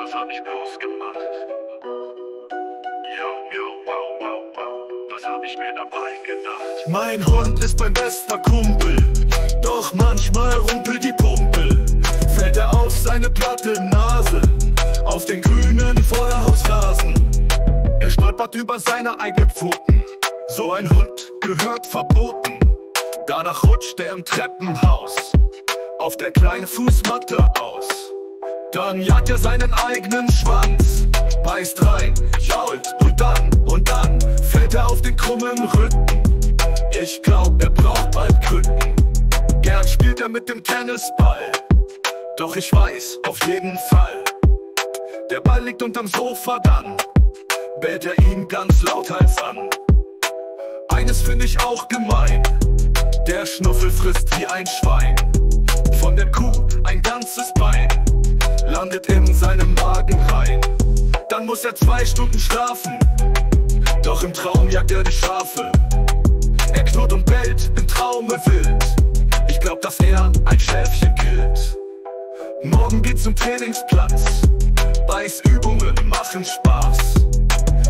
Was hab ich bloß gemacht? Yo, yo, wow, wow, wow, was hab ich mir dabei gedacht? Mein Hund ist mein bester Kumpel, doch manchmal rumpelt die Pumpel. Fällt er auf seine platte Nase, auf den grünen Vorderhausrasen. Er stolpert über seine eigenen Pfoten, so ein Hund gehört verboten. Danach rutscht er im Treppenhaus auf der kleinen Fußmatte aus. Dann jagt er seinen eigenen Schwanz, beißt rein, jault und dann fällt er auf den krummen Rücken. Ich glaub, er braucht bald Krücken. Gern spielt er mit dem Tennisball, doch ich weiß auf jeden Fall, der Ball liegt unterm Sofa, dann bellt er ihn ganz lauthals an. Eines find ich auch gemein, der Schnuffel frisst wie ein Schwein. Von der Kuh ein ganzes Bein landet in seinem Magen rein. Dann muss er 2 Stunden schlafen, doch im Traum jagt er die Schafe. Er knurrt und bellt im Traume wild, ich glaub, dass er ein Schäfchen killt. Morgen geht's zum Trainingsplatz, Beißübungen machen Spaß.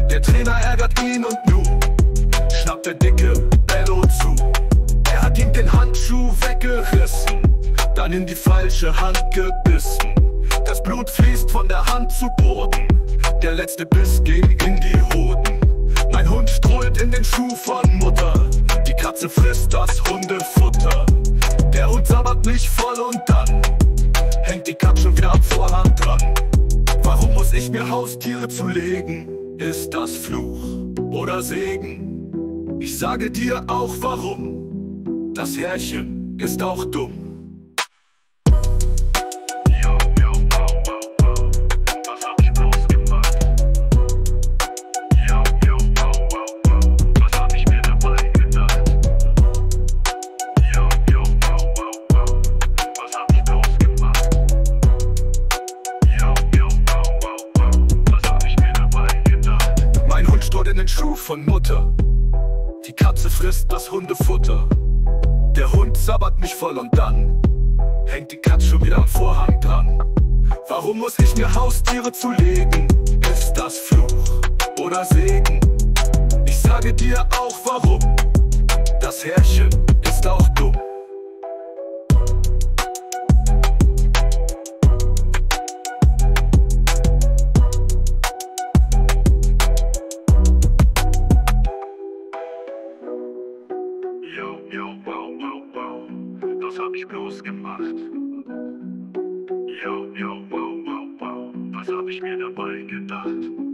Der Trainer ärgert ihn und nun schnappt der dicke Bello zu. Er hat ihm den Handschuh weggerissen, dann in die falsche Hand gebissen. Das Blut fließt von der Hand zu Boden, der letzte Biss ging in die Hoden. Mein Hund strollt in den Schuh von Mutter, die Katze frisst das Hundefutter. Der Hund sabbert mich voll und dann hängt die Katze schon wieder am Vorhang dran. Warum muss ich mir Haustiere zulegen? Ist das Fluch oder Segen? Ich sage dir auch warum, das Herrchen ist auch dumm. Yo, yo, wow, wow, wow, was hab ich bloß gemacht? Yo, yo, wow, wow, wow, was hab ich mir dabei gedacht? Yo, yo, wow, wow, wow, was hab ich bloß gemacht? Yo, yo, wow, wow, wow, was hab ich mir dabei gedacht? Mein Hund strollt in den Schuh von Mutter, die Katze frisst das Hundefutter. Der Hund sabbert mich voll und dann hängt die Katze schon wieder am Vorhang dran. Warum muss ich mir Haustiere zulegen? Ist das Fluch oder Segen? Ich sage dir auch warum, das Herrchen ist auch dumm. Yo, yo, wow, wow, wow, das hab ich bloß gemacht. Yo, yo, wow, wow, wow, was hab ich mir dabei gedacht?